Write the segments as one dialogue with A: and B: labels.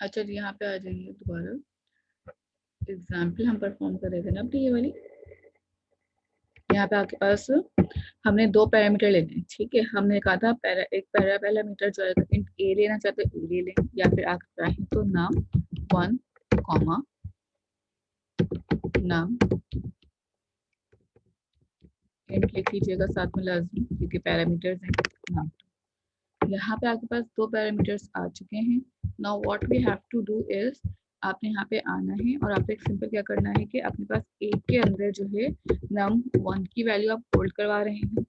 A: अच्छा जी, यहाँ पे आ जाइए दोबारा। एग्जाम्पल हम परफॉर्म कर रहे थे ना अपनी ये वाली। यहाँ पे आपके पास हमने दो पैरामीटर लेने हैं, ठीक है। हमने कहा था एक पैरामीटर जो है इंट ए लेना चाहते हैं, ए ले लें, या फिर आप चाहें तो नाम 1 कॉमा नाम इंट लिख लीजिएगा साथ में लाजमी, क्योंकि पैरामीटर्स हैं नाम। यहाँ पे आपके पास दो पैरामीटर्स आ चुके हैं। Now what we have to do is, आपने यहाँ पे आना है और आपको एक सिंपल क्या करना है कि अपने पास ए के अंदर जो है नम 1 की वैल्यू आप होल्ड करवा रहे हैं,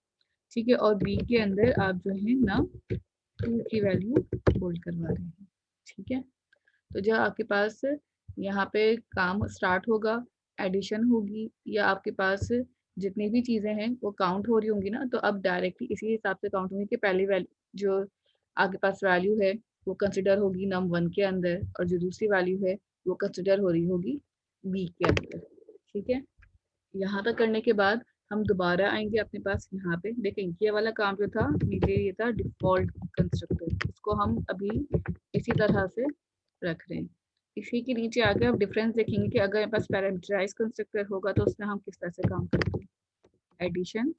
A: ठीक है, और बी के अंदर आप जो है नम 2 की वैल्यू होल्ड करवा रहे हैं, ठीक है। तो जब आपके पास यहाँ पे काम स्टार्ट होगा, एडिशन होगी, या आपके पास जितनी भी चीज़ें हैं वो काउंट हो रही होंगी ना, तो अब डायरेक्टली इसी हिसाब से काउंट होंगी कि पहली वैल्यू जो आपके पास वैल्यू है वो कंसिडर होगी नम 1 के अंदर, और जो दूसरी वैल्यू है वो कंसिडर हो रही होगी बी के अंदर, ठीक है। यहाँ तक करने के बाद हम दोबारा आएंगे अपने पास। यहाँ पे देखें ये वाला काम जो था नीचे ये था डिफॉल्ट कंस्ट्रक्टर, इसको हम अभी इसी तरह से रख रहे हैं। इसी के नीचे आगे आप डिफरेंस देखेंगे कि अगर मेरे पास पैरामीटराइज कंस्ट्रक्टर होगा तो उसमें हम किस तरह से काम करते हैं। एडिशन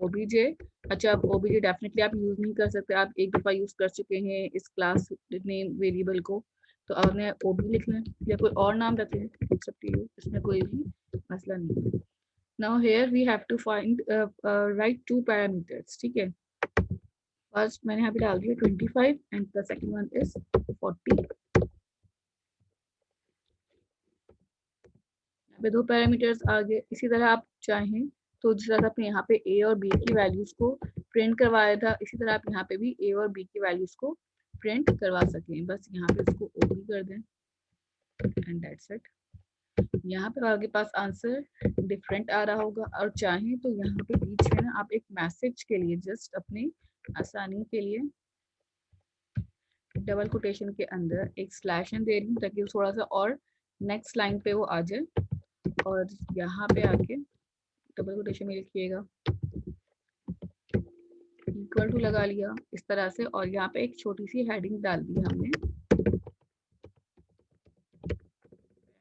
A: ओबीजे, अच्छा अब ओबीजे डेफिनेटली आप यूज नहीं कर सकते, आप एक दफा यूज कर चुके हैं इस क्लास नेम वेरिएबल को, तो आपने ओबी लिख लें या कोई और नाम रख लें, लिख सकती हो, इसमें कोई भी मसला नहीं है। Now here we have to find write two parameters, ठीक है। फर्स्ट मैंने यहाँ पे डाल दिया 25 and the second one is 40। यहाँ पे दो पैरामीटर्स आ गए। इसी तरह आप चाहें तो जिस तरह आपने यहाँ पे ए और बी की वैल्यूज को प्रिंट करवाया था, इसी तरह आप यहाँ पे भी ए और बी की वैल्यूज को प्रिंट करवा सकें। बस यहाँ पे इसको ओ भी कर दें एंड दैट्स इट। यहाँ पे आपके पास आंसर डिफरेंट आ रहा होगा, और चाहें तो यहाँ पे बीच में ना आप एक मैसेज के लिए जस्ट अपने आसानी के लिए डबल कोटेशन के अंदर एक स्लैश एन दे रही हूँ ताकि वो थोड़ा सा और नेक्स्ट लाइन पे वो आ जाए, और यहाँ पे आके डबल कोटेशन में लिखिएगा इक्वल टू लगा लिया इस तरह से, और यहाँ पे एक छोटी सी हेडिंग डाल दी हमने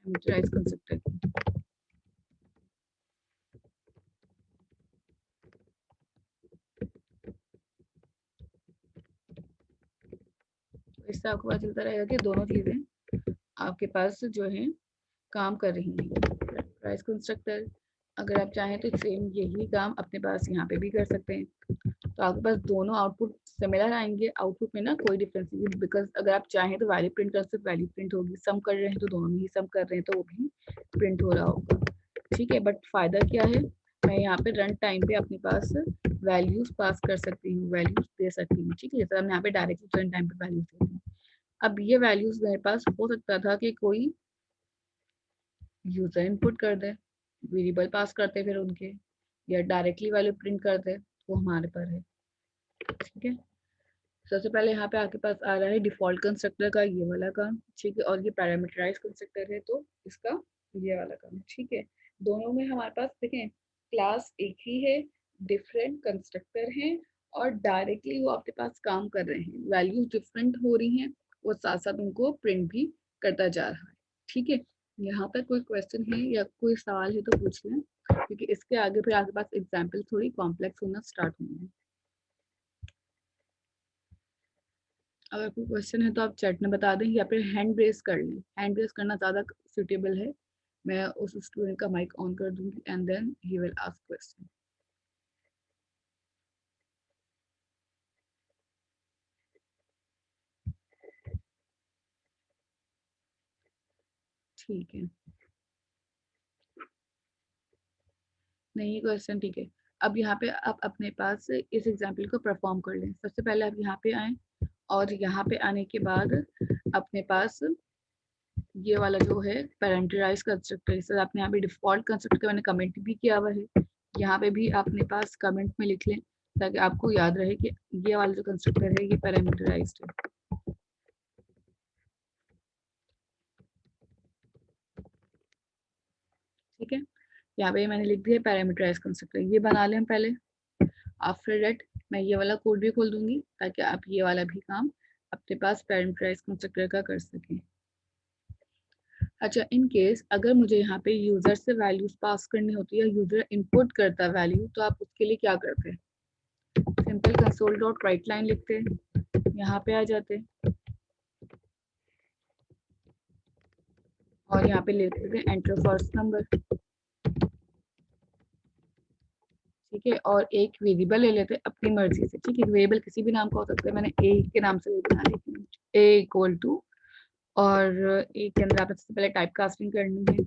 A: पैरामीटराइज कंस्ट्रक्टर की। तो इससे आपको पता चलता रहेगा कि दोनों चीजें आपके पास जो है काम कर रही हैं। प्राइस कंस्ट्रक्टर अगर आप चाहें तो सेम यही काम अपने पास यहाँ पे भी कर सकते हैं, तो आपके पास दोनों आउटपुट सिमिलर आएंगे। आउटपुट में ना कोई डिफरेंस नहीं, बिकॉज अगर आप चाहें तो वैल्यू प्रिंट कर सकते, वैल्यू प्रिंट होगी, सम कर रहे हैं तो दोनों में ही सम कर रहे हैं तो वो भी प्रिंट हो रहा होगा, ठीक है। बट फायदा क्या है, मैं यहाँ पे रन टाइम पे अपने पास वैल्यूज पास कर सकती हूँ, वैल्यूज दे सकती हूँ, ठीक है। जैसे हम यहाँ पे डायरेक्टली रन टाइम पे वैल्यूज देते हैं। अब ये वैल्यूज मेरे पास हो सकता था कि कोई यूजर इनपुट कर दे, वेरिएबल पास करते फिर उनके, या डायरेक्टली वैल्यू प्रिंट कर दे, वो हमारे पर है, ठीक है। सबसे पहले यहाँ पे आपके पास आ रहा है डिफॉल्ट कंस्ट्रक्टर का ये वाला काम, ठीक है, और ये पैरामीटराइज कंस्ट्रक्टर है तो इसका ये वाला काम, ठीक है। दोनों में हमारे पास देखें क्लास एक ही है, डिफरेंट कंस्ट्रक्टर हैं, और डायरेक्टली वो आपके पास काम कर रहे हैं, वैल्यूज डिफरेंट हो रही हैं, वो साथ साथ उनको प्रिंट भी करता जा रहा है, ठीक है। यहाँ पर कोई क्वेश्चन है या कोई सवाल है तो पूछ लें, क्योंकि इसके आगे फिर आपके पास एग्जाम्पल थोड़ी कॉम्प्लेक्स होना स्टार्ट होंगे। अगर कोई क्वेश्चन है तो आप चैट में बता दें, या फिर हैंड रेस कर लें, हैंड रेस करना ज़्यादा सुटेबल है। मैं उस स्टूडेंट का माइक ऑन कर दूंगी and then he will ask question. ठीक है, नहीं क्वेश्चन ठीक है। अब यहाँ पे आप अपने पास इस एग्जाम्पल को परफॉर्म कर लें। सबसे पहले आप यहाँ पे आए, और यहाँ पे आने के बाद अपने पास ये वाला जो है पैरेंटलाइज कंस्ट्रक्टर, इसे आपने यहाँ पे डिफॉल्ट कंस्ट्रक्टर मैंने कमेंट भी किया हुआ है, यहाँ पे भी अपने पास कमेंट में लिख लें ताकि आपको याद रहे कि ये वाला जो कंस्ट्रक्टर है ये पैरामीटराइज्ड है, ठीक है। यहाँ पे मैंने लिख दिया पैरामीटराइज कंस्ट्रक्टर, ये बना लें पहले। आफ्टर दैट मैं ये वाला कोड भी खोल दूंगी ताकि आप ये वाला भी काम अपने पास पैरामीटराइज कंस्ट्रक्टर का कर सकें। अच्छा, इन केस अगर मुझे यहाँ पे यूजर से वैल्यूज पास करनी होती है या यूजर इनपुट करता है वैल्यू, तो आप उसके लिए क्या करते हैं? Simple console dot right line लिखते हैं, यहाँ पे आ जाते हैं और यहाँ पे लिखते हैं एंटर फर्स्ट नंबर। ठीक है, और एक वेरिएबल ले लेते हैं अपनी मर्जी से। ठीक है, वेरिएबल किसी भी नाम का हो सकता है, मैंने ए के नाम से बना ली, ए इक्वल टू, और ए के अंदर आपने सबसे पहले टाइप कास्टिंग करनी है।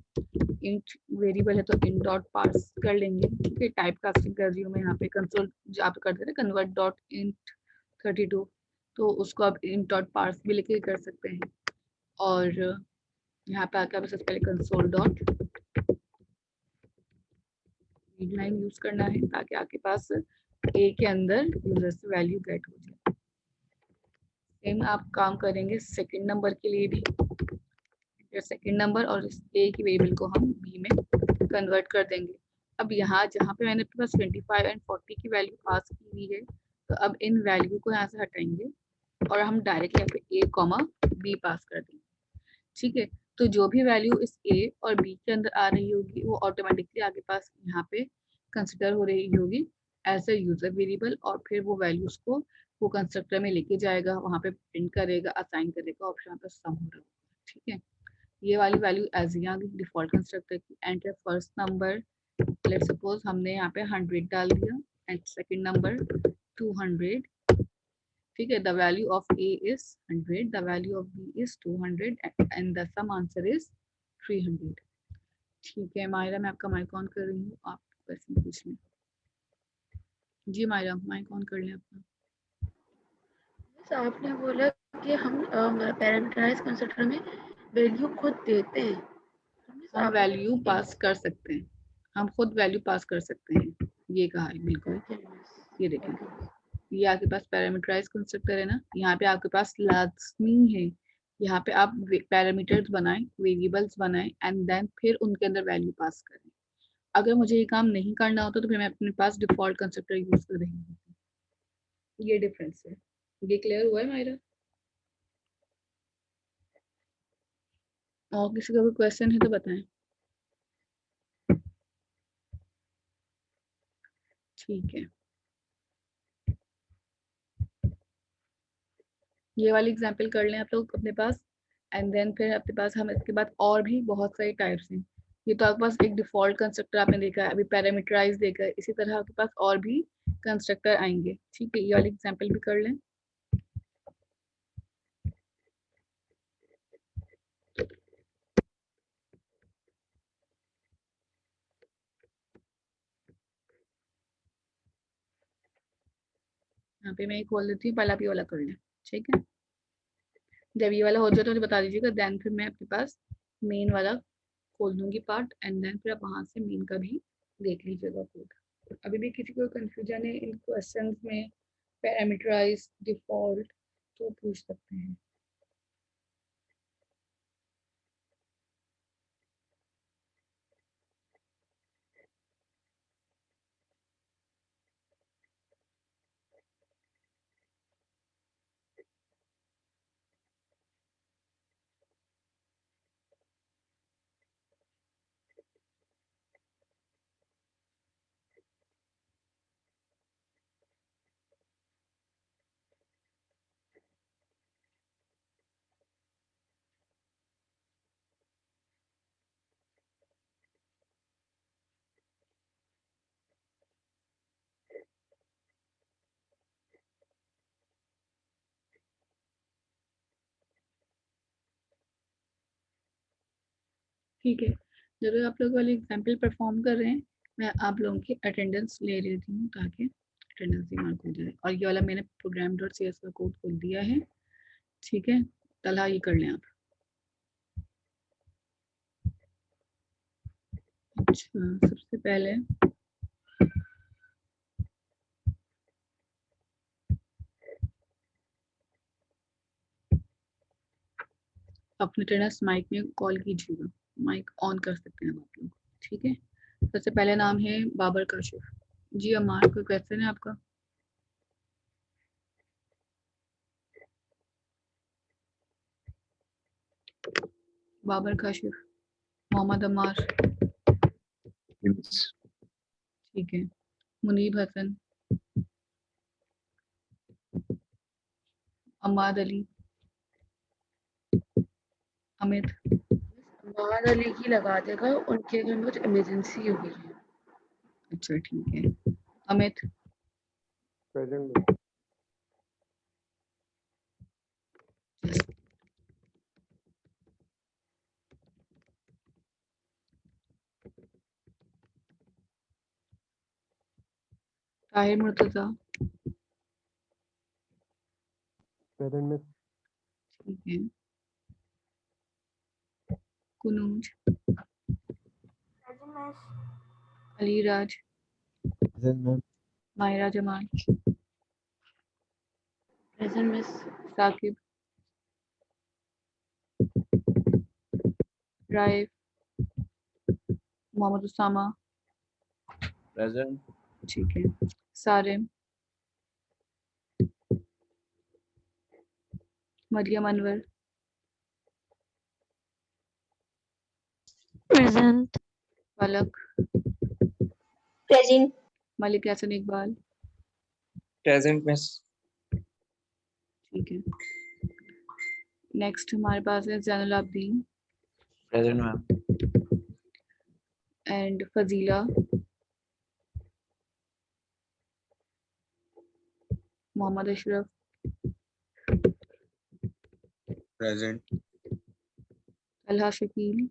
A: इंट वेरिएबल है तो इंट डॉट पार्स कर लेंगे। ठीक है, टाइप कास्टिंग कर रही हूँ मैं यहाँ पे, कंसोल आप करते थे कन्वर्ट डॉट इंट 32, तो उसको आप इंट डॉट पार्स भी लेके कर सकते हैं। और यहाँ पे आके आप सबसे पहले console dot read line use करना है ताकि आपके पास ए के अंदर यूजर से वैल्यू गेट हो जाए। सेम आप काम करेंगे सेकंड नंबर के लिए भी, सेकंड नंबर, और इस ए की वेरिएबल को हम बी में कन्वर्ट कर देंगे। अब यहाँ जहाँ पे मैंने अपने पास 25 एंड 40 की वैल्यू पास की हुई है, तो अब इन वैल्यू को यहाँ से हटाएंगे और हम डायरेक्ट यहाँ पे ए कॉमा बी पास कर देंगे। ठीक है, तो जो भी वैल्यू इस ए और बी के अंदर आ रही होगी वो ऑटोमेटिकली आपके पास यहाँ पे कंसिडर हो रही होगी एज ए यूजर वेरिएबल, और फिर वो वैल्यूज को वो कंस्ट्रक्टर में लेके जाएगा, वहाँ पे प्रिंट करेगा, असाइन करेगा, ऑप्शन पे सम हो रहा होगा। ठीक है, ये वाली वैल्यू एज यहाँ डिफॉल्ट कंस्ट्रक्टर की enter first number, let suppose हमने यहाँ पे 100 डाल दिया एंड सेकंड नंबर 200। ठीक है, the value of A is 100, the value of B is 200 and the sum answer is 300। ठीक है मायरा, मैं आपका माइक ऑन कर रही हूँ, आप क्वेश्चन पूछ लें। जी मायरा, माइक ऑन कर लें अपना।
B: आपने बोला कि हम पैरामीटराइज कंस्ट्रक्टर में वैल्यू खुद देते हैं,
A: हम
B: आपने
A: वैल्यू पास कर सकते हैं, हम खुद वैल्यू पास कर सकते हैं, ये कहा है बिल्कुल। ये देखें, ये आपके पास पैरामीटराइज कंस्ट्रक्टर है ना, यहाँ पे आपके पास लाजमी है यहाँ पे आप पैरामीटर्स बनाएं, वेरिएबल्स बनाएं एंड देन फिर उनके अंदर वैल्यू पास करें। अगर मुझे ये काम नहीं करना होता तो फिर मैं अपने पास डिफॉल्ट कंस्ट्रक्टर यूज कर रही हूँ। ये डिफरेंस है। ये क्लियर हुआ है मायरा? और किसी का कोई क्वेश्चन है तो बताएं। ठीक है, ये वाली एग्जांपल कर लें आप लोग अपने पास, एंड देन फिर अपने पास हम इसके बाद और भी बहुत सारी टाइप्स हैं। ये तो आपके पास एक डिफॉल्ट कंस्ट्रक्टर आपने देखा है, अभी पैरामीटराइज देखा है, इसी तरह आपके पास और भी कंस्ट्रक्टर आएंगे। ठीक है, ये वाली एग्जांपल भी कर लें। यहाँ पे मैं एक खोल देती हूँ, पहला भी वाला कर लें। ठीक है, जब ये वाला हो जाए तो मुझे बता दीजिएगा, देन फिर मैं अपने पास मेन वाला खोल दूंगी पार्ट, एंड देन फिर आप वहां से मेन का भी देख लीजिएगा कोड। अभी भी किसी को कंफ्यूजन है इन क्वेश्चंस में, पैरामीटराइज डिफॉल्ट, तो पूछ सकते हैं। ठीक है, जब आप लोग वाले एग्जाम्पल परफॉर्म कर रहे हैं, मैं आप लोगों की अटेंडेंस ले लेती हूँ ताकि अटेंडेंस भी मार्क हो जाए। और ये वाला मैंने प्रोग्राम डॉट सी एस का कोड खोल दिया है। ठीक है, तला ये कर लें आप। अच्छा, सबसे पहले अपने अटेंडेंस माइक में कॉल कीजिएगा, माइक ऑन कर सकते हैं आप लोग। ठीक है, सबसे पहले नाम है बाबर काशिफ। जी अमार, कोई क्वेश्चन है आपका? बाबर काशिफ, मोहम्मद अम्मार,
C: Yes.
A: ठीक है, मुनीब हसन, अम्माद अली, अमित,
B: अम्माद अली की लगा देगा, उनके घर में कुछ इमरजेंसी हो गई है।
A: अच्छा ठीक है, अमित,
D: प्रेजेंट।
A: ताहिर मुर्तजा,
D: प्रेजेंट में।
A: ठीक है, कुनूज, अलीराज,
D: प्रेजेंट में।
A: Maira Jamal,
B: present miss.
A: Saqib, Raif, Mohammad Usama,
C: Present.
A: ठीक है, सारिम, मरियम अनवर,
E: Present.
A: फलक,
E: Present.
A: Malik Hasan Iqbal,
C: Present miss.
A: ठीक है, नेक्स्ट हमारे पास है Zainul Abideen
C: Present ma'am.
A: And Fazila, Mohammad Ashraf,
C: Present.
A: Talha Shakeel,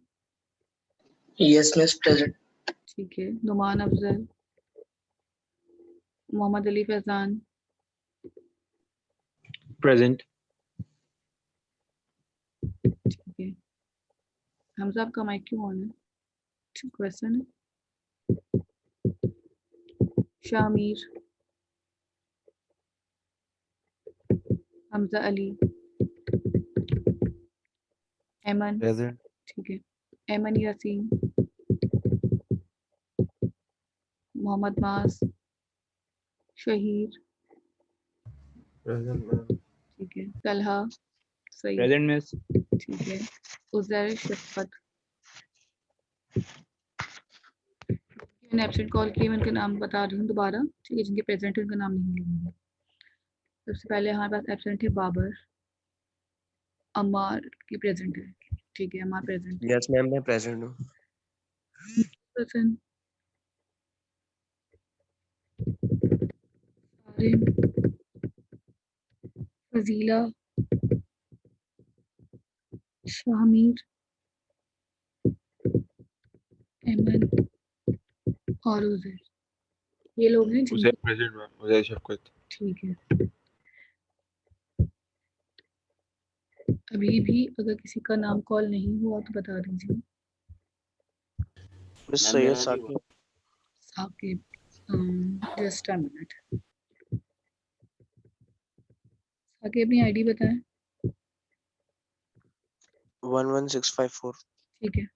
C: Yes miss. Present.
A: ठीक है, नुमान अफजल, मोहम्मद अली फैजान,
C: Present.
A: ठीक है, हमजा आपका माइक क्यों ऑन है? क्वेश्चन है, शामीर, हमजा अली, एमन,
D: प्रेजेंट।
A: ठीक है, एमन यासीन, मोहम्मद मास, शहीर,
D: प्रेजेंट में।
A: ठीक है, तलहा, सही,
C: Present miss.
A: ठीक है, उजैर शफकत, मैंने एब्सेंट कॉल किए, मैं उनके नाम बता रही हूँ दोबारा, ठीक है, जिनके प्रेजेंट है उनका नाम नहीं लूंगी। सबसे पहले हमारे पास एब्सेंट है बाबर, अम्मार की प्रेजेंट है, ठीक है, अम्मार प्रेजेंट है,
C: Yes ma'am मैं present हूँ.
A: प्रेजेंट, सारिम, फजीला, शामीर, एमन और उजैर, ये लोग हैं
D: उसे
A: जिनके,
D: प्रेजेंट में। उसे शफकत।
A: ठीक है, अभी भी अगर किसी का नाम कॉल नहीं हुआ तो बता दीजिए।
C: Miss Syed Saqib.
A: Saqib, just a minute, Saqib अपनी आईडी बताएं,
C: 11654.
A: ठीक है,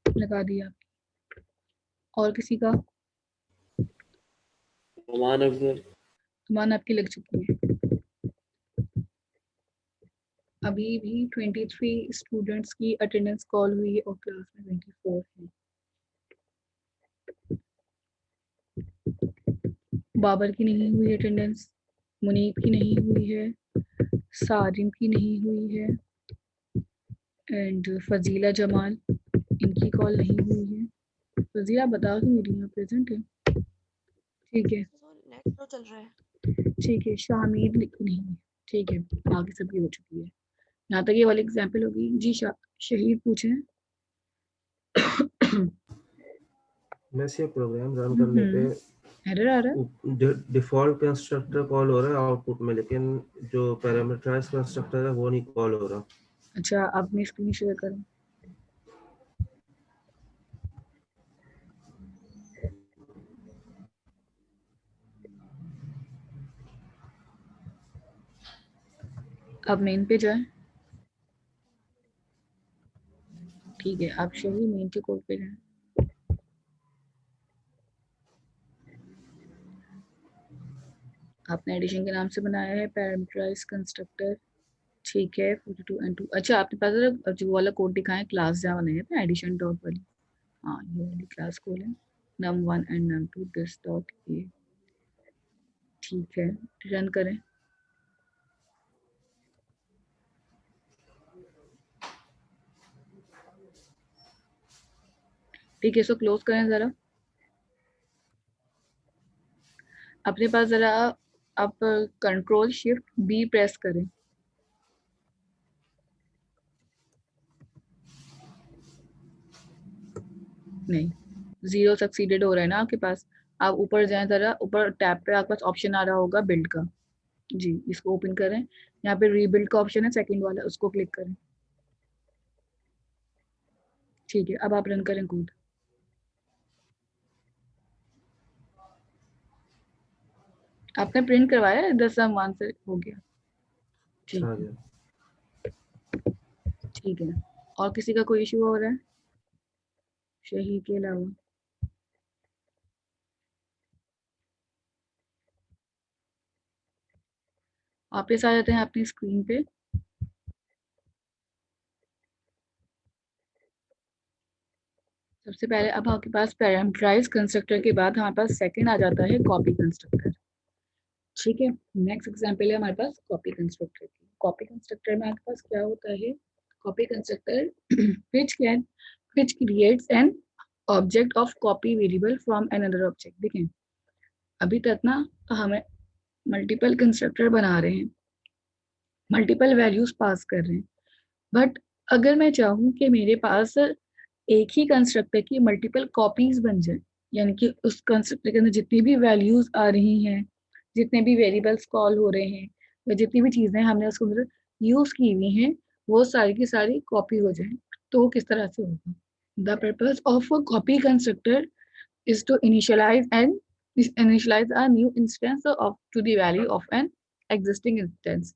A: लगा दिया, और किसी का
C: नुमान अफजल.
A: मान आपकी लग चुकी है, अभी भी 23 स्टूडेंट्स की अटेंडेंस कॉल हुई है और क्लास में 24 है। बाबर की नहीं हुई अटेंडेंस, मुनीब की नहीं हुई है, सारिम की नहीं हुई है एंड फजीला जमाल, इनकी कॉल नहीं हुई है। फजीला बता क्यों नहीं रही है, प्रेजेंट है, ठीक है,
E: नेट तो चल रहा है.
A: ठीक है, शामिर की नहीं है, ठीक है, बाकी सबकी हो चुकी है, यहाँ तक ये वाली एग्जाम्पल होगी जी। शहीद पूछे,
F: वैसे ये प्रोग्राम रन करने पे
A: एरर आ रहा है,
F: डिफॉल्ट कंस्ट्रक्टर कॉल हो रहा है आउटपुट में, लेकिन जो पैरामीटराइज कंस्ट्रक्टर है वो नहीं कॉल हो रहा।
A: अच्छा अब मैं स्क्रीन शेयर करूँ, अब मेन पे जाए, ठीक है, आप शहीद मेन के कोड पे जाए, आपने एडिशन के नाम से बनाया है पैरामीटराइज कंस्ट्रक्टर ठीक है 42 and 2। अच्छा आपके पास जो वाला कोड दिखाएं क्लास जावा नहीं है ना, एडिशन डॉट वाली, हाँ ये वाली क्लास कोड है num1 and num2 this dot A. ठीक है रन करें। ठीक है इसको क्लोज करें जरा। अपने पास जरा आप कंट्रोल शिफ्ट बी प्रेस करें। नहीं 0 सक्सीडेड हो रहा है ना आपके पास। आप ऊपर जाएं जरा, ऊपर टैब पे आपके पास ऑप्शन आ रहा होगा बिल्ड का, जी इसको ओपन करें। यहाँ पे रीबिल्ड का ऑप्शन है सेकंड वाला, उसको क्लिक करें। ठीक है अब आप रन करें कोड। आपने प्रिंट करवाया है 10 से हो गया। ठीक
F: अच्छा
A: है
F: गया।
A: ठीक है। और किसी का कोई इशू हो रहा है शही के अलावा? वापस आ जाते हैं अपनी स्क्रीन पे। सबसे पहले अब आपके पास पैरामीटराइज कंस्ट्रक्टर के बाद हमारे पास सेकंड आ जाता है कॉपी कंस्ट्रक्टर। ठीक है नेक्स्ट एग्जांपल है हमारे पास कॉपी कंस्ट्रक्टर की। कॉपी कंस्ट्रक्टर में आपके पास क्या होता है, copy constructor which creates an object of copy variable from another object। देखें अभी तक ना हमें मल्टीपल कंस्ट्रक्टर बना रहे हैं, मल्टीपल वैल्यूज पास कर रहे हैं, बट अगर मैं चाहूँ कि मेरे पास एक ही कंस्ट्रक्टर की मल्टीपल कॉपीज बन जाए, यानी कि उस कंस्ट्रक्टर के अंदर जितनी भी वैल्यूज आ रही हैं, जितने भी वेरिएबल्स कॉल हो रहे हैं, या जितनी भी चीजें हमने उसके अंदर यूज की हुई हैं वो सारी की सारी कॉपी हो जाए, तो वो किस तरह से होगा। The purpose of a copy constructor is to initialize a new instance of to the value of an existing instance।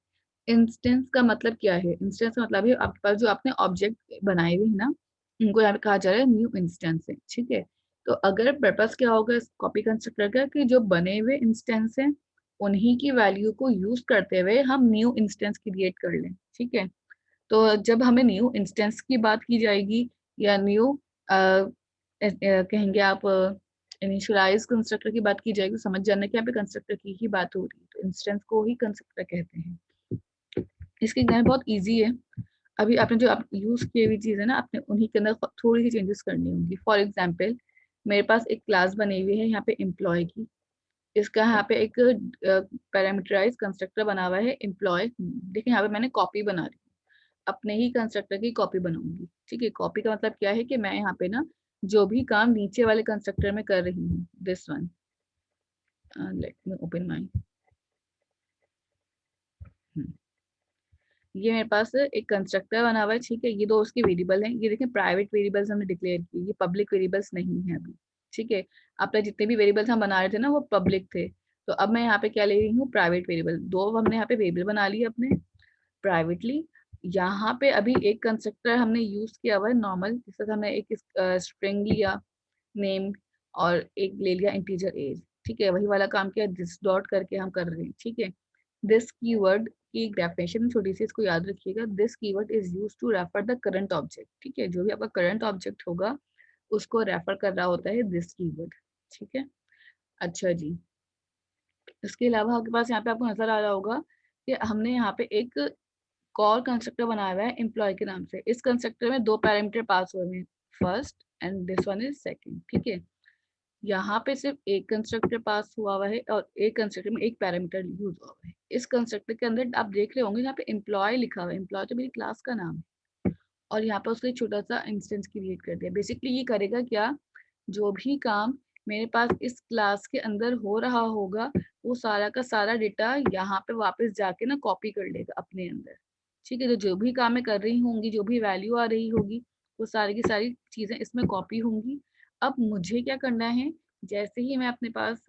A: Instance का मतलब क्या है, इंस्टेंस का मतलब है आपके पास जो आपने ऑब्जेक्ट बनाए हुए हैं ना, उनको यहाँ पे कहा जा रहा है न्यू इंस्टेंस है। ठीक है तो अगर पर्पस क्या होगा इस कॉपी कंस्ट्रक्टर का कि जो बने हुए इंस्टेंस हैं उन्हीं की वैल्यू को यूज करते हुए हम न्यू इंस्टेंस क्रिएट कर लें। ठीक है तो जब हमें न्यू इंस्टेंस की बात की जाएगी या न्यू कहेंगे आप इनिशियलाइज कंस्ट्रक्टर की बात की जाएगी, समझ जाना कि यहाँ पे कंस्ट्रक्टर की ही बात हो रही है, तो इंस्टेंस को ही कंस्ट्रक्टर कहते हैं। इसकी एग्जाम्पल बहुत इजी है। अभी आपने जो आप यूज किए हुई चीज है ना, आपने उन्हीं के अंदर थोड़ी सी चेंजेस करनी होंगी। फॉर एग्जाम्पल मेरे पास एक क्लास बनी हुई है यहाँ पे एम्प्लॉय की, इसका यहाँ पे एक पैरामीटराइज कंस्ट्रक्टर बना हुआ है एम्प्लॉय। देखिए यहाँ पे मैंने कॉपी बना रही हूँ, अपने ही कंस्ट्रक्टर की कॉपी बनाऊंगी। ठीक है कॉपी का मतलब क्या है कि मैं यहाँ पे ना जो भी काम नीचे वाले कंस्ट्रक्टर में कर रही हूँ, this one, let me open my, ये मेरे पास एक कंस्ट्रक्टर बना हुआ है। ठीक है ये दो उसके वेरिएबल हैं, ये देखें प्राइवेट वेरिएबल्स हमने डिक्लेयर किए, ये पब्लिक वेरिएबल्स नहीं है अभी। ठीक है अपने जितने भी वेरिएबल्स हम बना रहे थे ना वो पब्लिक थे, तो अब मैं यहाँ पे क्या ले रही हूँ प्राइवेट वेरिएबल। दो हमने यहाँ पे वेरिएबल बना लिए अपने प्राइवेटली। यहाँ पे अभी एक कंस्ट्रक्टर हमने यूज किया हुआ है नॉर्मल, जिससे हमने एक स्ट्रिंग लिया नेम और एक ले लिया इंटीजर एज। ठीक है वही वाला काम किया, दिस डॉट करके हम कर रहे हैं। ठीक है दिस कीवर्ड की डेफिनेशन छोटी सी इसको याद रखिएगा, this keyword is used to refer the current object. ठीक है जो भी आपका करंट ऑब्जेक्ट होगा उसको रेफर कर रहा होता है दिस कीवर्ड। ठीक है अच्छा जी इसके अलावा आपके पास यहाँ पे आपको नजर आ रहा होगा कि हमने यहाँ पे एक कॉल कंस्ट्रक्टर बनाया हुआ है एम्प्लॉय के नाम से। इस कंस्ट्रक्टर में दो पैरामीटर पास हुए हैं, first and this one is second. ठीक है यहाँ पे सिर्फ एक कंस्ट्रक्टर पास हुआ है और एक कंस्ट्रक्टर में एक पैरामीटर यूज हुआ है। इस कंस्ट्रक्टर के अंदर आप देख रहे होंगे यहाँ पे एम्प्लॉय लिखा हुआ है, एम्प्लॉय तो मेरी क्लास का नाम है, और यहाँ पे उसने छोटा सा इंस्टेंस क्रिएट कर दिया। बेसिकली ये करेगा क्या, जो भी काम मेरे पास इस क्लास के अंदर हो रहा होगा वो सारा का सारा डेटा यहाँ पे वापस जाके ना कॉपी कर लेगा अपने अंदर। ठीक है तो जो भी काम मैं कर रही होंगी, जो भी वैल्यू आ रही होगी, वो सारी की सारी चीजें इसमें कॉपी होंगी। अब मुझे क्या करना है, जैसे ही मैं अपने पास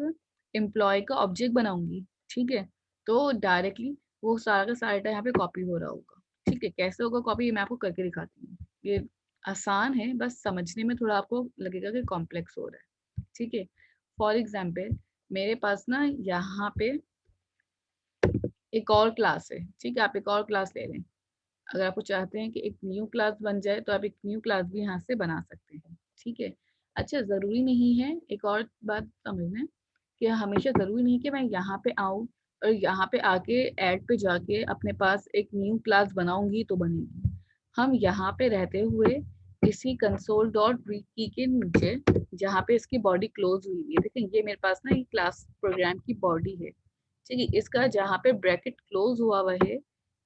A: एम्प्लॉय का ऑब्जेक्ट बनाऊंगी, ठीक है तो डायरेक्टली वो सारा का सारा डेटा यहाँ पे कॉपी हो रहा होगा। ठीक है कैसे होगा कॉपी, ये मैं आपको करके दिखाती हूँ। ये आसान है, बस समझने में थोड़ा आपको लगेगा कि कॉम्प्लेक्स हो रहा है। ठीक है फॉर एग्जाम्पल मेरे पास ना यहाँ पे एक और क्लास है, ठीक है, आप एक और क्लास ले रहे हैं। अगर आपको चाहते हैं कि एक न्यू क्लास बन जाए तो आप एक न्यू क्लास भी यहाँ से बना सकते हैं, ठीक है। अच्छा, ज़रूरी नहीं है, एक और बात समझना, कि हमेशा ज़रूरी नहीं कि मैं यहाँ पे आऊँ और यहाँ पे आके ऐड पे जाके अपने पास एक न्यू क्लास बनाऊंगी तो बनेगी। हम यहाँ पे रहते हुए इसी कंसोल डॉट की के नीचे जहाँ पे इसकी बॉडी क्लोज हुई है, देखें ये मेरे पास ना ये क्लास प्रोग्राम की बॉडी है, ठीक है। इसका जहाँ पे ब्रैकेट क्लोज हुआ हुआ है,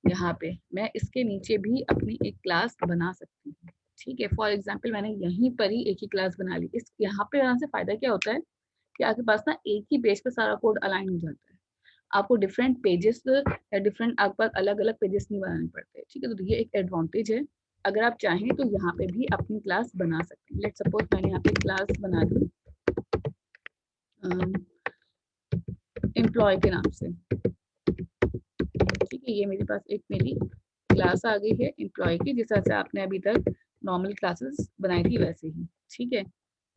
A: यहाँ पे मैं इसके नीचे भी अपनी एक क्लास बना सकती हूँ, ठीक है। फॉर एग्जाम्पल मैंने यहीं पर ही एक ही क्लास बना ली। इस यहाँ पे आने से फायदा क्या होता है कि आपके पास ना एक ही पेज पे सारा कोड अलाइन हो जाता है। आपको डिफरेंट पेजेस या डिफरेंट आपके पास अलग अलग पेजेस नहीं बनाने पड़ते, ठीक है। तो ये एक एडवांटेज है। अगर आप चाहें तो यहाँ पे भी अपनी क्लास बना सकते हैं। लेट्स सपोज मैंने यहाँ पे क्लास बना दी एम्प्लॉय के नाम से, ठीक है। ये मेरे पास एक मेरी क्लास आ गई है एम्प्लॉय की, जिस तरह से आपने अभी तक नॉर्मल क्लासेस बनाई थी वैसे ही, ठीक है।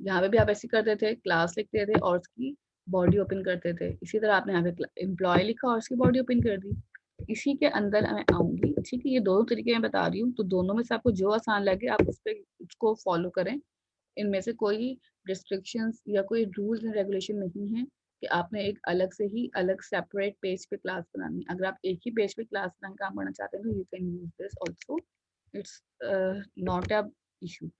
A: यहाँ पे भी आप ऐसे करते थे, क्लास लिखते थे और उसकी बॉडी ओपन करते थे। इसी तरह आपने यहाँ पे एम्प्लॉय लिखा और उसकी बॉडी ओपन कर दी। इसी के अंदर मैं आऊंगी, ठीक है। ये दोनों तरीके मैं बता रही हूँ, तो दोनों में से आपको जो आसान लगे आप उस पर उसको फॉलो करें। इनमें से कोई रिस्ट्रिक्शंस या कोई रूल्स एंड रेगुलेशन नहीं है कि आपने एक अलग से ही अलग सेपरेट पेज पे क्लास बनानी। अगर आप एक ही पेज पे क्लास बनाने काम करना चाहते हैं तो you can use this also, it's not a issue.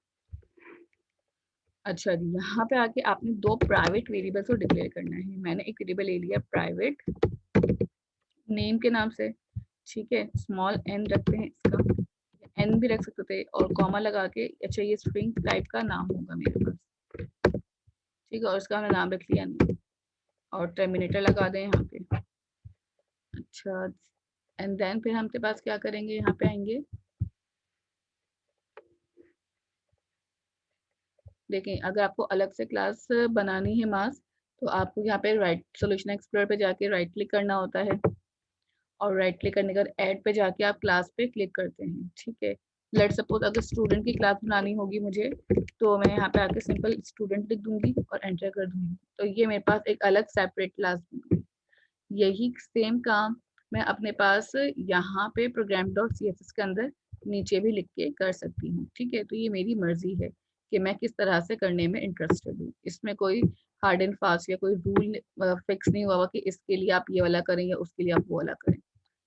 A: अच्छा जी, यहाँ पे आके आपने दो प्राइवेट वेरिएबल्स को डिक्लेयर करना है। मैंने एक वेरिएबल ले लिया प्राइवेट नेम के नाम से, ठीक है। स्मॉल एन रखते हैं इसका, एन भी रख सकते थे और कॉमा लगा के। अच्छा, ये स्ट्रिंग टाइप का नाम होगा मेरे पास, ठीक है। और इसका हमने नाम रख लिया नहीं और टर्मिनेटर लगा दें यहाँ पे। अच्छा, एंड देन फिर हम के पास क्या करेंगे, यहाँ पे आएंगे। देखें, अगर आपको अलग से क्लास बनानी है मास, तो आपको यहाँ पे राइट सॉल्यूशन एक्सप्लोरर पे जाके राइट क्लिक करना होता है और राइट क्लिक करने के बाद ऐड पे जाके आप क्लास पे क्लिक करते हैं, ठीक है। लेट सपोज अगर स्टूडेंट की क्लास बनानी होगी मुझे, तो मैं यहाँ पे आके सिंपल स्टूडेंट लिख दूंगी और एंटर कर दूंगी, तो ये मेरे पास एक अलग सेपरेट क्लास बन गई। यही सेम काम मैं अपने पास यहाँ पे program.css के अंदर नीचे भी लिख के कर सकती हूँ, ठीक है। तो ये मेरी मर्जी है कि मैं किस तरह से करने में इंटरेस्टेड हूँ। इसमें कोई हार्ड एंड फास्ट या कोई रूल फिक्स नहीं हुआ कि इसके लिए आप ये वाला करें या उसके लिए आप वो वाला करें।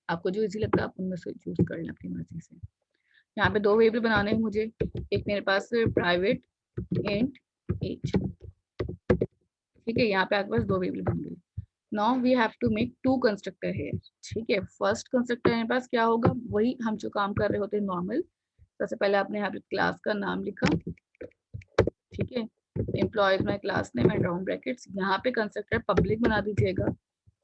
A: आपको जो इजी लगता है आप उनमें से चूज कर लें अपनी मर्जी से। यहाँ पे दो वेरिएबल बनाने हैं मुझे, एक मेरे पास प्राइवेट इंट एज, ठीक है। यहाँ पे आपके पास दो वेरिएबल बन गए। Now we have to make two constructor है, ठीक है। फर्स्ट कंस्ट्रक्टर मेरे पास क्या होगा, वही हम जो काम कर रहे होते हैं नॉर्मल। सबसे पहले आपने यहाँ पे क्लास का नाम लिखा, ठीक है। एम्प्लॉयज में class name and round brackets, यहाँ पे कंस्ट्रक्टर पब्लिक बना दीजिएगा,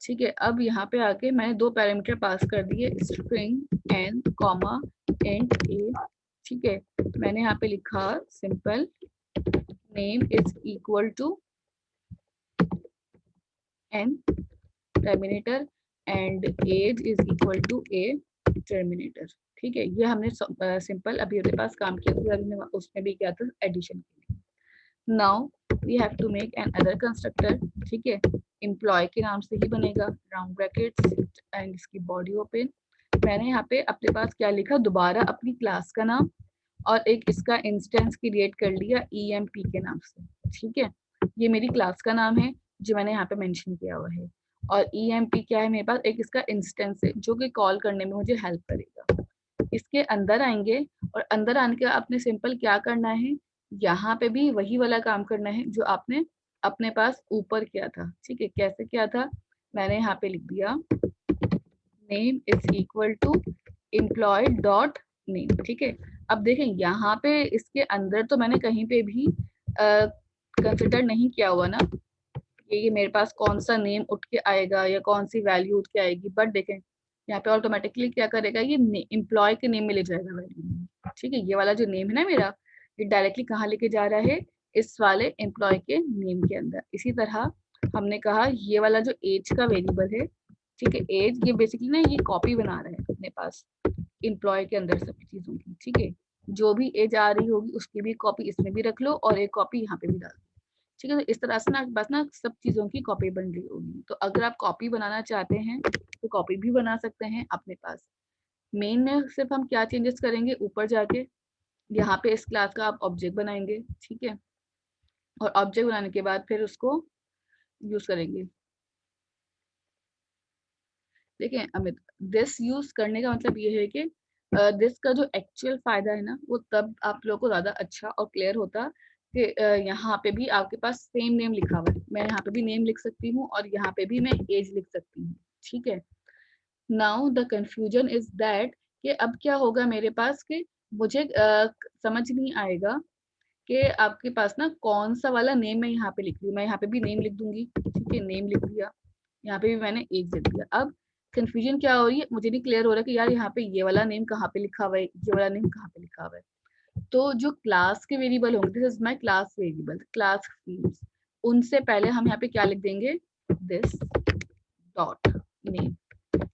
A: ठीक है। अब यहाँ पे आके मैंने दो पैरामीटर पास कर दिए, string N comma and A, ठीक है। मैंने यहाँ पे लिखा simple name is equal to N terminator and age is equal to A terminator, ठीक है। ये हमने सिंपल अभी अपने पास काम किया था, अभी उसमें भी क्या था एडिशन के लिए। Now we have to make another constructor, ठीक है। एम्प्लॉय के नाम से ही बनेगा, राउंड ब्रैकेट्स एंड इसकी बॉडी ओपन। मैंने यहाँ पे अपने पास क्या लिखा, दोबारा अपनी क्लास का नाम और एक इसका इंस्टेंस क्रिएट कर लिया EMP के नाम से, ठीक है। ये मेरी क्लास का नाम है जो मैंने यहाँ पे मेंशन किया हुआ है, और EMP क्या है मेरे पास, एक इसका इंस्टेंस है जो कि कॉल करने में मुझे हेल्प करेगा। इसके अंदर आएंगे और अंदर आने के आपने सिंपल क्या करना है, यहाँ पे भी वही वाला काम करना है जो आपने अपने पास ऊपर किया था, ठीक है। कैसे किया था, मैंने यहाँ पे लिख दिया name is equal to employee dot name, ठीक है। अब देखें यहाँ पे इसके अंदर तो मैंने कहीं पे भी कंसिडर नहीं किया हुआ ना ये मेरे पास कौन सा नेम उठ के आएगा या कौन सी वैल्यू उठ के आएगी, बट देखें यहाँ पे ऑटोमेटिकली क्या करेगा, ये एम्प्लॉय के नेम में ले जाएगा वैल्यू, ठीक है। ये वाला जो नेम है ना मेरा, ये डायरेक्टली कहाँ लेके जा रहा है, इस वाले एम्प्लॉय के नेम के अंदर। इसी तरह हमने कहा ये वाला जो एज का वेरिएबल है, ठीक है, एज ये बेसिकली ना ये कॉपी बना रहा है अपने पास एम्प्लॉय के अंदर सभी चीजों की, ठीक है। जो भी एज आ रही होगी उसकी भी कॉपी इसमें भी रख लो और एक कॉपी यहाँ पे भी डाल दो, ठीक है। तो इस तरह से ना बस ना सब चीज़ों की कॉपी बन रही होगी। तो अगर आप कॉपी बनाना चाहते हैं तो कॉपी भी बना सकते हैं अपने पास। मेन में सिर्फ हम क्या चेंजेस करेंगे, ऊपर जाके यहाँ पे इस क्लास का आप ऑब्जेक्ट बनाएंगे, ठीक है, और ऑब्जेक्ट बनाने के बाद फिर उसको यूज करेंगे। देखिए अमित, दिस यूज करने का मतलब ये है कि दिस का जो एक्चुअल फायदा है ना, वो तब आप लोगों को ज्यादा अच्छा और क्लियर होता कि यहाँ पे भी आपके पास सेम नेम लिखा हुआ है, मैं यहाँ पे भी नेम लिख सकती हूँ और यहाँ पे भी मैं एज लिख सकती हूँ, ठीक है। Now the confusion is that कि अब क्या होगा मेरे पास कि मुझे समझ नहीं आएगा कि आपके पास ना कौन सा वाला नेम मैं यहाँ पे लिख रही हूँ। मैं यहाँ पे भी नेम लिख दूंगी, ठीक है, नेम लिख दिया, यहाँ पे भी मैंने एज लिख दिया। अब कंफ्यूजन क्या हो रही है, मुझे नहीं क्लियर हो रहा कि यार यहाँ पे ये वाला नेम कहाँ पे लिखा हुआ है, ये वाला नेम कहाँ पे लिखा हुआ है। तो जो क्लास के वेरिएबल होंगे, this is my class variable, class fields, उनसे पहले हम यहाँ पे क्या लिख देंगे, दिस डॉट नेम,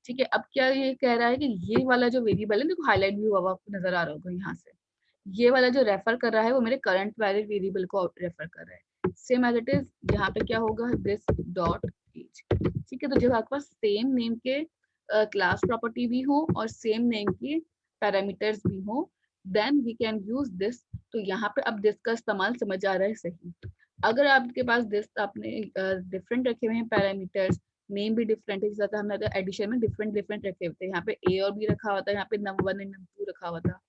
A: ठीक है। अब क्या ये कह रहा है कि ये वाला जो वेरिएबल है, देखो हाईलाइट भी हुआ आपको नजर आ रहा होगा यहाँ से, ये वाला जो रेफर कर रहा है वो मेरे करंट वैलिड वेरिएबल को रेफर कर रहा है। सेम एज इट इज यहाँ पे क्या होगा, दिस डॉट एज, ठीक है। तो जब आपके पास सेम नेम के क्लास प्रॉपर्टी भी हो और सेम नेम के पैरामीटर्स भी हो, then we can use this. तो यहाँ पे अब दिस का इस्तेमाल समझ आ रहा है सही। अगर आपके पास दिस आपने डिफरेंट रखे हुए हैं पैरामीटर्स, नेम भी डिफरेंट है, जैसा हमने एडिशन में डिफरेंट डिफरेंट रखे हुए थे, यहाँ पे ए और बी रखा हुआ था, यहाँ पे num1 एंड num2 रखा हुआ था,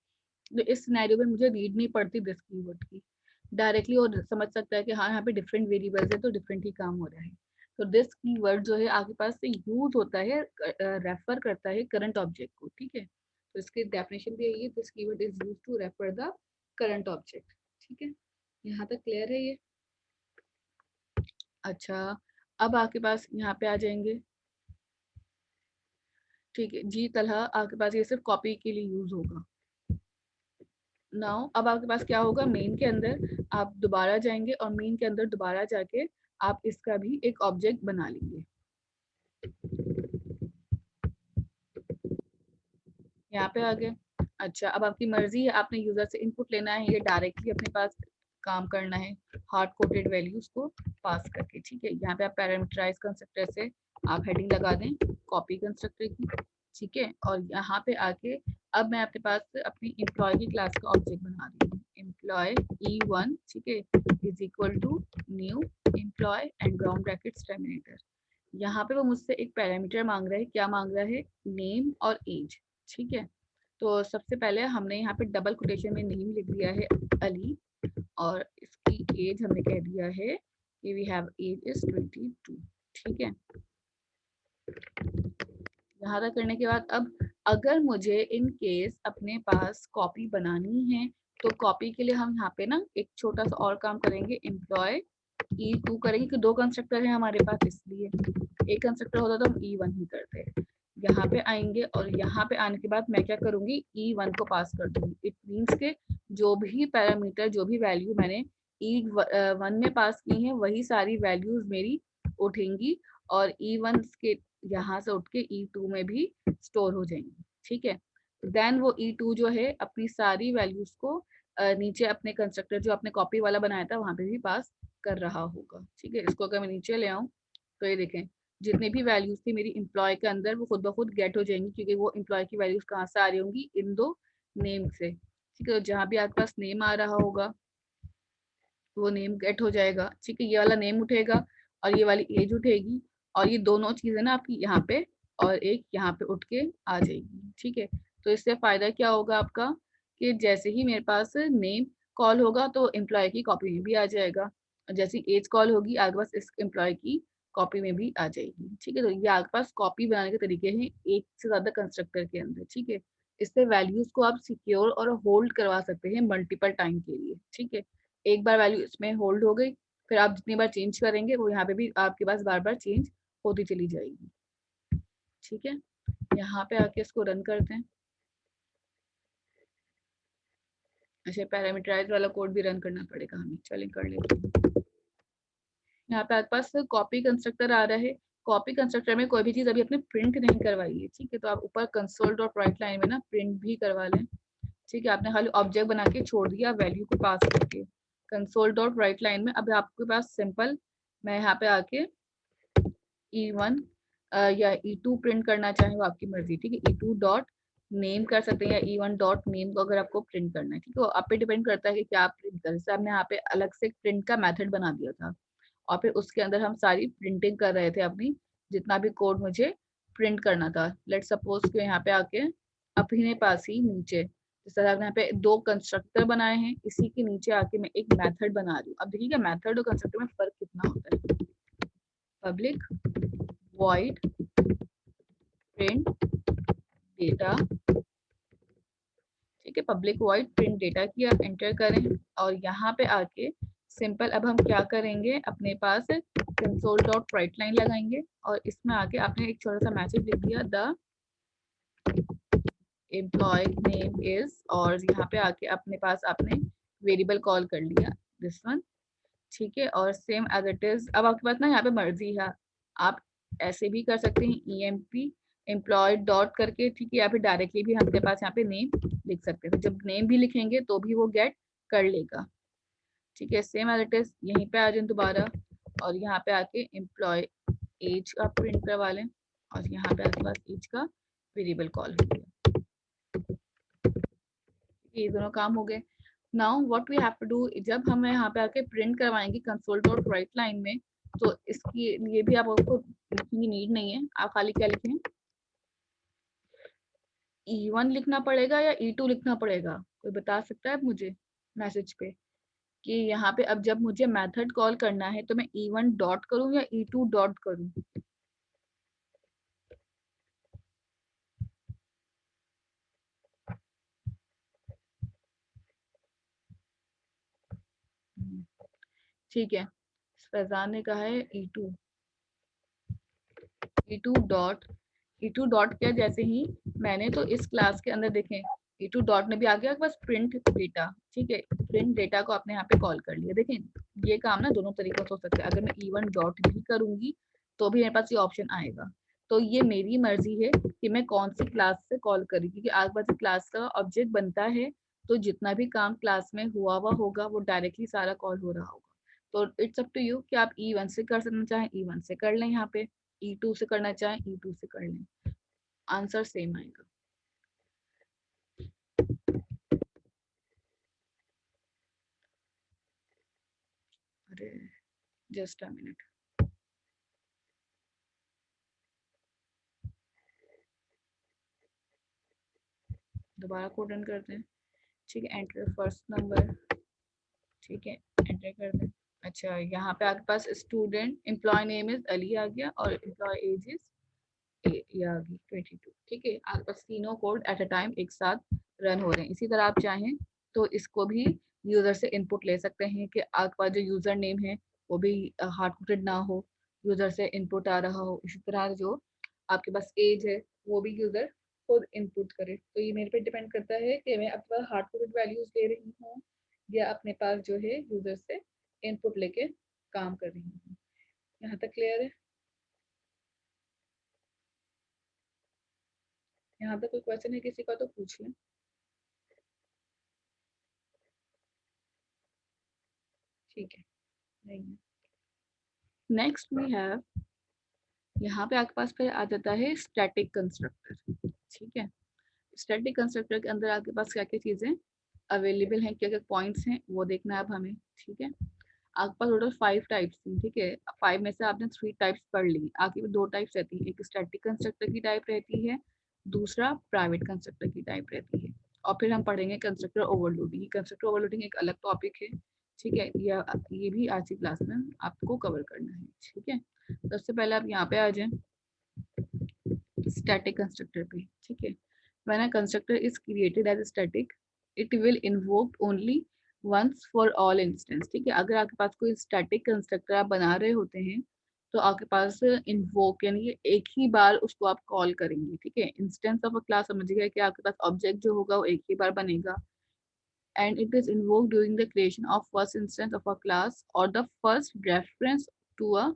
A: तो इस सिनेरियो में मुझे रीड नहीं पड़ती दिस कीवर्ड की, डायरेक्टली और समझ सकता है कि हाँ यहाँ पे डिफरेंट वेरिएबल्स है तो डिफरेंट ही काम हो रहा है। तो दिस कीवर्ड जो है आपके पास से यूज होता है, रेफर करता है करंट ऑब्जेक्ट को, ठीक है। तो इसकी डेफिनेशन भी यही है, this keyword is used to refer the current object, ठीक है। यहाँ तक क्लियर है ये? अच्छा, अब आपके पास यहाँ पे आ जाएंगे, ठीक है जी तलहा, आपके पास ये सिर्फ कॉपी के लिए यूज होगा। नाउ अब आपके पास क्या होगा, मेन के अंदर आप दोबारा जाएंगे और मेन के अंदर दोबारा जाके आप इसका भी एक ऑब्जेक्ट बना लेंगे। यहाँ पे आ गए। अच्छा, अब आपकी मर्जी है, आपने यूजर से इनपुट लेना है या डायरेक्टली अपने पास काम करना है हार्ड कोडेड वैल्यूज को पास करके, ठीक है। यहाँ पे आप पैरामीटराइज कंस्ट्रक्टर से आप हेडिंग लगा दें कॉपी कंस्ट्रक्टर की, ठीक है। और यहाँ पे आके अब मैं आपके पास अपनी एम्प्लॉय की क्लास का ऑब्जेक्ट बना रही हूँ, एम्प्लॉय E1, ठीक है, is equal to new employee and ground brackets terminator. यहाँ पे वो मुझसे एक पैरामीटर मांग रहा है, क्या मांग रहा है, नेम और एज, ठीक है। तो सबसे पहले हमने यहाँ पे डबल कोटेशन में नेम लिख दिया है अली, और इसकी एज हमने कह दिया है कि वी हैव एज इज 22, ठीक है। यहाँ तक करने के बाद अब अगर मुझे इन केस अपने पास कॉपी बनानी है तो कॉपी के लिए हम यहाँ पे ना एक छोटा सा और काम करेंगे, एम्प्लॉय E2 करेंगे, कि दो कंस्ट्रक्टर है हमारे पास, इसलिए एक कंस्ट्रक्टर होता तो हम E1 ही करते हैं। यहाँ पे आएंगे और यहाँ पे आने के बाद मैं क्या करूंगी, E1 को पास कर दूंगी। इट मीन्स के जो भी पैरामीटर, जो भी वैल्यू मैंने E1 में पास की है वही सारी वैल्यूज मेरी उठेंगी और E1 के यहाँ से उठ के E2 में भी स्टोर हो जाएंगी, ठीक है। देन वो E2 जो है अपनी सारी वैल्यूज को नीचे अपने कंस्ट्रक्टर जो आपने कॉपी वाला बनाया था वहां पे भी पास कर रहा होगा, ठीक है। इसको अगर मैं नीचे ले आऊँ तो ये देखें जितनी भी वैल्यूज थी मेरी एम्प्लॉय के अंदर वो खुद ब खुद गेट हो जाएंगी, क्योंकि वो एम्प्लॉय की वैल्यूज कहाँ से आ रही होंगी, इन दो नेम से, ठीक है। तो जहाँ भी आपके पास नेम आ रहा होगा वो नेम गेट हो जाएगा, ठीक है। ये वाला नेम उठेगा और ये वाली एज उठेगी और ये दोनों चीजें ना आपकी यहाँ पे और एक यहाँ पे उठ के आ जाएगी, ठीक है। तो इससे फायदा क्या होगा आपका कि जैसे ही मेरे पास नेम कॉल होगा तो एम्प्लॉय की कॉपी में भी आ जाएगा, और जैसी एज कॉल होगी आपके पास इस एम्प्लॉय की कॉपी में भी आ जाएगी, ठीक है। तो ये आपके पास कॉपी बनाने के तरीके हैं एक से ज्यादा कंस्ट्रक्टर के अंदर, ठीक है। इससे वैल्यूज को आप सिक्योर और होल्ड करवा सकते हैं मल्टीपल टाइम के लिए, ठीक है। एक बार वैल्यू इसमें होल्ड हो गई, फिर आप जितनी बार चेंज करेंगे वो यहाँ पे भी आपके पास बार बार चेंज होती चली जाएगी, ठीक है। यहाँ पे आके इसको रन करते हैं। अच्छा, पैरामीटराइज वाला कोड भी रन करना पड़ेगा हमें, चलें कर लेते हैं। यहाँ पे आपके पास कॉपी कंस्ट्रक्टर आ रहा है, कॉपी कंस्ट्रक्टर में कोई भी चीज अभी आपने प्रिंट नहीं करवाई है, ठीक है। तो आप ऊपर कंसोल डॉट राइट लाइन में ना प्रिंट भी करवा लें, ठीक है। आपने खाली ऑब्जेक्ट बना के छोड़ दिया वैल्यू को पास करके, कंसोल डॉट राइट लाइन में अब आपके पास सिंपल मैं यहाँ पे आके E1 या E2 प्रिंट करना चाहें वो आपकी मर्जी, ठीक है। E2 डॉट नेम कर सकते हैं या E1 डॉट नेम को अगर आपको प्रिंट करना है, ठीक है। वो आप पे डिपेंड करता है कि क्या आप प्रिंट करें। जैसे हमने यहाँ पे अलग से प्रिंट का मेथड बना दिया था और फिर उसके अंदर हम सारी प्रिंटिंग कर रहे थे अपनी, जितना भी कोड मुझे प्रिंट करना था। लेट सपोज कि यहाँ पे आके अपने पास ही नीचे जैसे यहाँ पे 2 कंस्ट्रक्टर बनाए हैं, इसी के नीचे आके मैं एक मेथड बना रही हूँ। अब देखिए मेथड और कंस्ट्रक्टर में फर्क कितना होता है। पब्लिक वॉइड प्रिंट डेटा, ठीक है। पब्लिक वॉइड प्रिंट डेटा की आप एंटर करें और यहाँ पे आके सिंपल अब हम क्या करेंगे, अपने पास कंसोल डॉट राइट लाइन लगाएंगे और इसमें आके आपने एक छोटा सा मैसेज लिख दिया, द एम्प्लॉय नेम इज, और यहाँ पे आके अपने पास आपने वेरिएबल कॉल कर लिया दिस वन, ठीक है। और सेम एज इट इज, अब आपके पास ना यहाँ पे मर्जी है, आप ऐसे भी कर सकते हैं EMP एम्प्लॉय डॉट करके, ठीक है, या फिर डायरेक्टली भी हमारे पास यहाँ पे नेम लिख सकते हैं। जब नेम भी लिखेंगे तो भी वो गेट कर लेगा, ठीक है। सेम एज इट इज यहीं पे आ जाए दोबारा और यहाँ पे आके एम्प्लॉय एज का प्रिंट करवा लें और यहाँ पे आपके पास एज का वेरिएबल कॉल हो गया। ये दोनों काम हो गए। Now what we have to do, जब हम यहाँ पे आके प्रिंट करवाएंगे कंसोल डॉट राइट लाइन में, तो इसकी लिए भी आपको लिखने की नीड नहीं है। आप खाली क्या लिखें, E1 लिखना पड़ेगा या E2 लिखना पड़ेगा, कोई बता सकता है मुझे मैसेज पे कि यहाँ पे अब जब मुझे मेथड कॉल करना है तो मैं E1 डॉट करूँ या E2 डॉट करूँ। ठीक है, फैजान ने कहा है E2 डॉट किया जैसे ही मैंने, तो इस क्लास के अंदर देखें E2 डॉट में भी आ गया बस प्रिंट डेटा, ठीक है। प्रिंट डेटा को आपने यहाँ पे कॉल कर लिया। देखें ये काम ना दोनों तरीकों से हो सकता है। अगर मैं E1 डॉट भी करूंगी तो भी मेरे पास ये ऑप्शन आएगा। तो ये मेरी मर्जी है कि मैं कौन सी क्लास से कॉल करूँ, क्योंकि आगे बाद क्लास का ऑब्जेक्ट बनता है तो जितना भी काम क्लास में हुआ हुआ होगा वो डायरेक्टली सारा कॉल हो रहा होगा। तो इट्स अप टू यू कि आप E1 से कर सकना चाहें E1 से कर लें, यहाँ पे E2 से करना चाहें E2 से कर लें, आंसर सेम आएगा। अरे जस्ट अ मिनट, दोबारा कोड रन करते हैं, ठीक है। एंटर फर्स्ट नंबर, ठीक है, एंटर कर दें। अच्छा यहाँ पे आपके पास student employ name is Ali आ गया और एम्प्लॉय एज इज ये आ गई 22, ठीक है। आपके पास तीनों कोड एट अ टाइम एक साथ रन हो रहे हैं। इसी तरह आप चाहें तो इसको भी यूजर से इनपुट ले सकते हैं कि आपके पास जो यूजर नेम है वो भी हार्ड कोडेड ना हो, यूजर से इनपुट आ रहा हो। इसी तरह जो आपके पास एज है वो भी यूजर खुद इनपुट करे। तो ये मेरे पे डिपेंड करता है कि मैं अपने पास हार्ड कोडेड वैल्यूज ले रही हूँ या अपने पास जो है यूजर से इनपुट लेके काम कर रही हूँ। यहाँ तक क्लियर है? यहाँ तक कोई क्वेश्चन है किसी का तो पूछ लें। ठीक है, नहीं है। नेक्स्ट वी हैव, यहाँ पे आपके पास फिर आ जाता है स्टैटिक कंस्ट्रक्टर, ठीक है। स्टैटिक कंस्ट्रक्टर के अंदर आपके पास क्या क्या चीजें अवेलेबल हैं, क्या क्या पॉइंट्स हैं वो देखना है अब हमें, ठीक है। आपके पास टोटल 5 टाइप्स थी, ठीक है। 5 में से आपने 3 टाइप्स पढ़ ली, आगे भी 2 टाइप्स रहती है, एक स्टैटिक कंस्ट्रक्टर की टाइप रहती है, दूसरा प्राइवेट कंस्ट्रक्टर की टाइप रहती है। और फिर हम पढ़ेंगे कंस्ट्रक्टर ओवरलोडिंग। कंस्ट्रक्टर ओवरलोडिंग एक अलग टॉपिक है, ठीक है। ये भी आज की क्लास में आपको कवर करना है, ठीक है। सबसे पहले आप यहाँ पे आ जाएं स्टैटिक कंस्ट्रक्टर पे, ठीक है। When a constructor is created as static it will invoke only once for all instance, ठीक है। अगर आपके पास कोई स्टैटिक कंस्ट्रक्टर आप बना रहे होते हैं तो आपके पास इन्वोक यानी एक ही बार उसको आप कॉल करेंगे, ठीक है। इंस्टेंस ऑफ अ क्लास समझिएगा कि आपके पास ऑब्जेक्ट जो होगा वो एक ही बार बनेगा, and it is invoked during the creation of first instance of a class or the first reference to a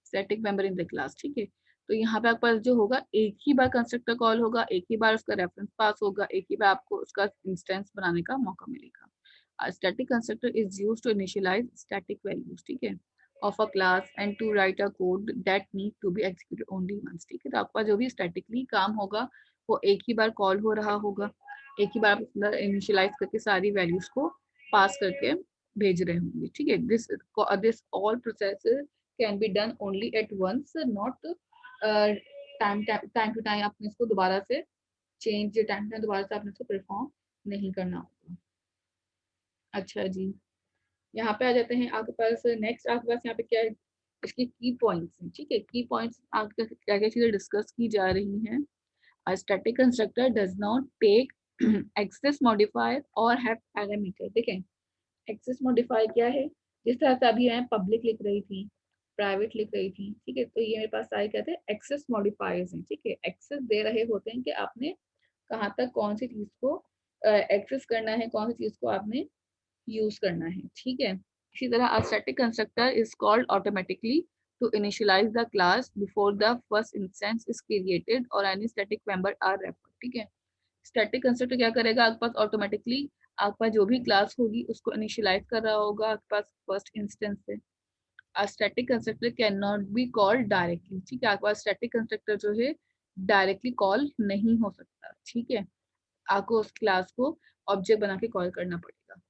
A: static member in the class, ठीक है। तो यहाँ पे आपके पास जो होगा एक ही बार कंस्ट्रक्टर कॉल होगा, एक ही बार उसका रेफरेंस पास होगा, एक ही बार आपको उसका इंस्टेंस बनाने का मौका मिलेगा। A static constructor is used to initialize static values, ठीक है। of a class and to write a code that need to be executed only once. ठीक है, तो आपका जो भी स्टैटिकली काम होगा वो एक ही बार कॉल हो रहा होगा, एक ही बार इनिशियलाइज करके सारी वैल्यूज को पास करके भेज रहे होंगे. ठीक है, this all processes can be done only at once, not time to time आपने इसको दोबारा से चेंज टाइम टू टाइम दोबारा से आपने इसको परफॉर्म नहीं करना होगा. अच्छा जी, यहाँ पे आ जाते हैं आपके पास. नेक्स्ट आपके पास यहाँ पे क्या है, इसके की पॉइंट्स हैं. ठीक है, की पॉइंट्स आपके क्या क्या चीजें डिस्कस की जा रही हैं. A static constructor does not take access modifier or have parameter. देखें, access modifier क्या है, जिस तरह से अभी मैं पब्लिक लिख रही थी, प्राइवेट लिख रही थी. ठीक है, तो ये मेरे पास सारे कहते हैं एक्सेस मॉडिफायर्स हैं. ठीक है, एक्सेस दे रहे होते हैं कि आपने कहाँ तक कौन सी चीज को एक्सेस करना है, कौन सी चीज को आपने यूज करना है. ठीक है, इसी तरह a static constructor is called automatically to initialize the class before the first instance is created or any static member are referred. ठीक है, static constructor क्या करेगा, आपके पास ऑटोमेटिकली आपके पास जो भी क्लास होगी उसको इनिशियलाइज कर रहा होगा आपके पास फर्स्ट इंस्टेंस से. A static constructor cannot be called directly. ठीक है, आपके पास static constructor जो है डायरेक्टली कॉल नहीं हो सकता. ठीक है, आपको उस क्लास को ऑब्जेक्ट बना के कॉल करना पड़ेगा.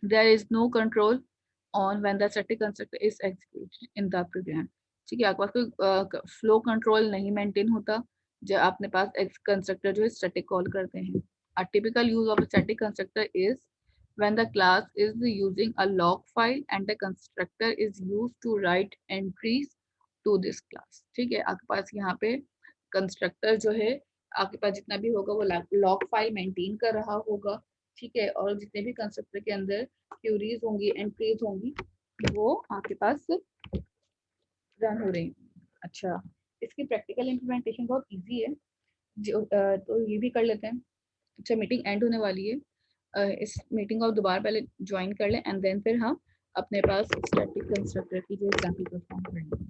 A: There is no control on when the static constructor is executed in the program. ठीक है, आपके पास कोई फ्लो कंट्रोल नहीं मेंटेन होता जब आपने पास एक्स कंस्ट्रक्टर जो है स्टैटिक कॉल करते हैं. A typical use of a static constructor is when the class is using a log file and the constructor is used to write entries to this class. ठीक है, आपके पास यहाँ पे constructor जो है आपके पास जितना भी होगा वो लॉग फाइल मेंटेन कर रहा होगा. ठीक है, और जितने भी कंस्ट्रक्टर के अंदर क्यूरीज होंगी, एंट्रीज होंगी, वो आपके पास रन हो रही हैं. अच्छा, इसकी प्रैक्टिकल इम्प्लीमेंटेशन बहुत इजी है, तो ये भी कर लेते हैं. अच्छा, मीटिंग एंड होने वाली है, इस मीटिंग को दोबारा पहले ज्वाइन कर लें एंड देन फिर हम अपने पास स्टैटिक कंस्ट्रक्टर की जो एग्जांपल परफॉर्म करेंगे.